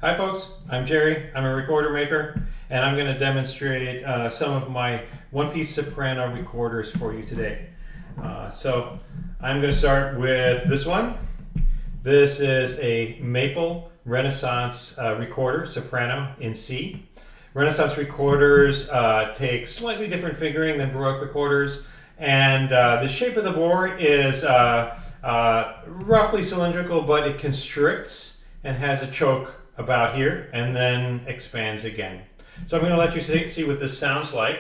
Hi folks, I'm Jerry. I'm a recorder maker, and I'm going to demonstrate some of my one-piece soprano recorders for you today. So I'm going to start with this one. This is a Maple Renaissance recorder, soprano in C. Renaissance recorders take slightly different fingering than Baroque recorders, and the shape of the bore is roughly cylindrical, but it constricts and has a choke about here and then expands again. So I'm going to let you see what this sounds like.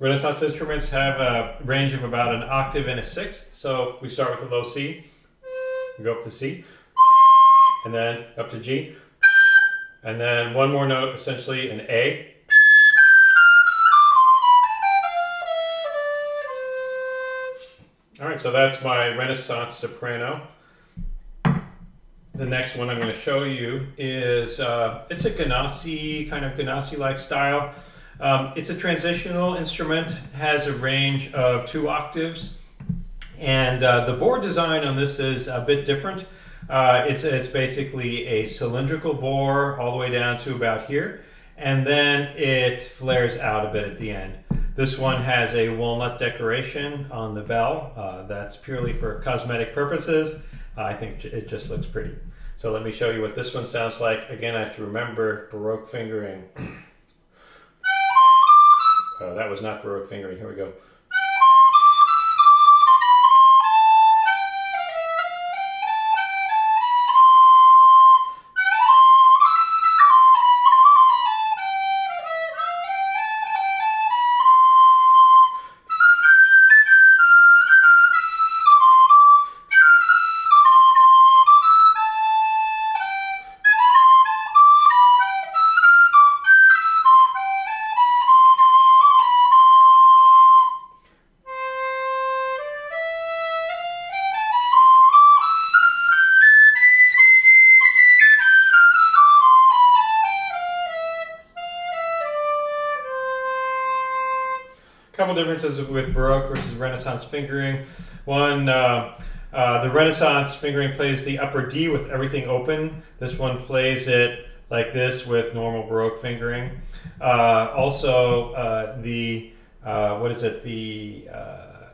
Renaissance instruments have a range of about an octave and a sixth. So we start with a low C, we go up to C, and then up to G, and then one more note, essentially an A. All right, so that's my Renaissance soprano. The next one I'm going to show you is, it's a Ganassi, kind of Ganassi-like style. It's a transitional instrument, has a range of 2 octaves, and the bore design on this is a bit different. It's basically a cylindrical bore all the way down to about here, and then it flares out a bit at the end. This one has a walnut decoration on the bell. That's purely for cosmetic purposes. I think it just looks pretty. So let me show you what this one sounds like. Again, I have to remember Baroque fingering. That was not Baroque fingering. Here we go. Couple differences with Baroque versus Renaissance fingering. One, the Renaissance fingering plays the upper D with everything open. This one plays it like this with normal Baroque fingering. Also, the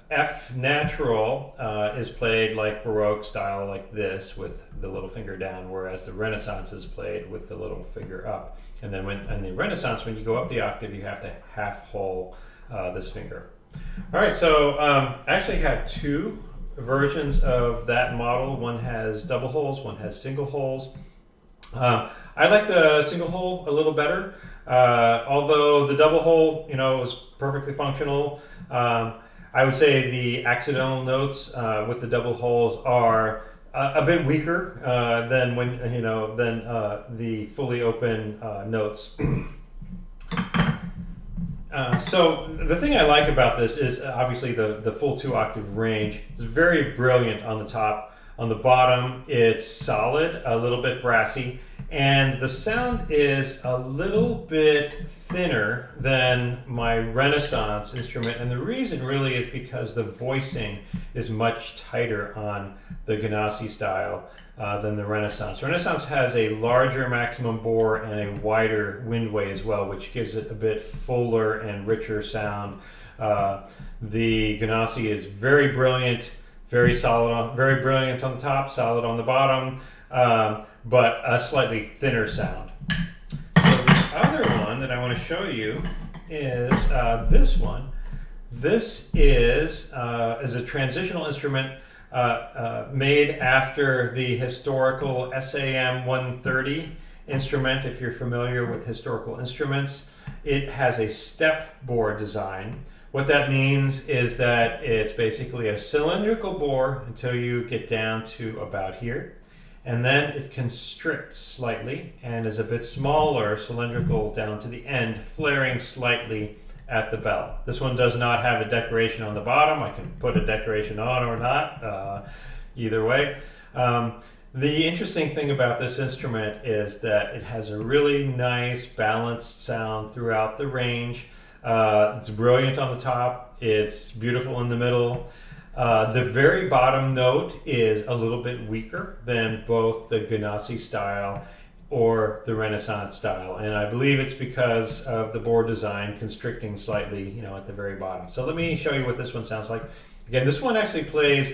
F natural is played like Baroque style, like this, with the little finger down, whereas the Renaissance is played with the little finger up. And then in the Renaissance, when you go up the octave, you have to half hole this finger. All right, so I actually have 2 versions of that model. One has double holes, one has single holes. I like the single hole a little better, although the double hole, is perfectly functional. I would say the accidental notes with the double holes are a bit weaker than the fully open notes. So the thing I like about this is obviously the full 2 octave range. It's very brilliant on the top. On the bottom, it's solid, a little bit brassy, and the sound is a little bit thinner than my Renaissance instrument. And the reason really is because the voicing is much tighter on the Ganassi style than the Renaissance. Renaissance has a larger maximum bore and a wider windway as well, which gives it a bit fuller and richer sound. The Ganassi is very brilliant, very solid, very brilliant on the top, solid on the bottom, but a slightly thinner sound. So the other one that I want to show you is this one. This is a transitional instrument made after the historical SAM 130 instrument if you're familiar with historical instruments. It has a step bore design. What that means is that it's basically a cylindrical bore until you get down to about here. And then it constricts slightly and is a bit smaller, cylindrical down to the end, flaring slightly at the bell. This one does not have a decoration on the bottom. I can put a decoration on or not, either way. The interesting thing about this instrument is that it has a really nice balanced sound throughout the range. It's brilliant on the top, it's beautiful in the middle. The very bottom note is a little bit weaker than both the Ganassi style or the Renaissance style, and I believe it's because of the bore design constricting slightly, at the very bottom. So let me show you what this one sounds like. Again, this one actually plays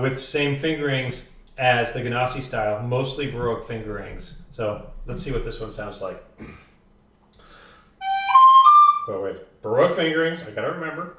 with same fingerings as the Ganassi style, mostly Baroque fingerings. So let's see what this one sounds like. Oh wait, Baroque fingerings, I gotta remember.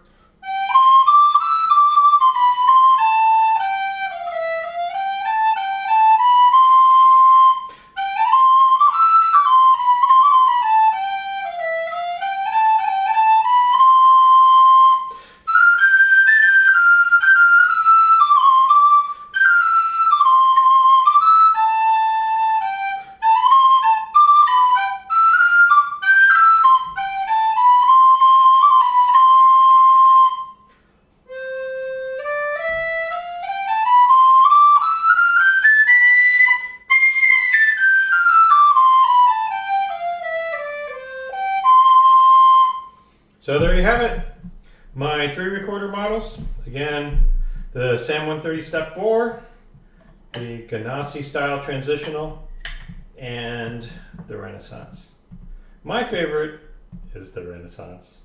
So there you have it, my 3 recorder models. Again, the Sam 130 step bore, the Ganassi style transitional, and the Renaissance. My favorite is the Renaissance.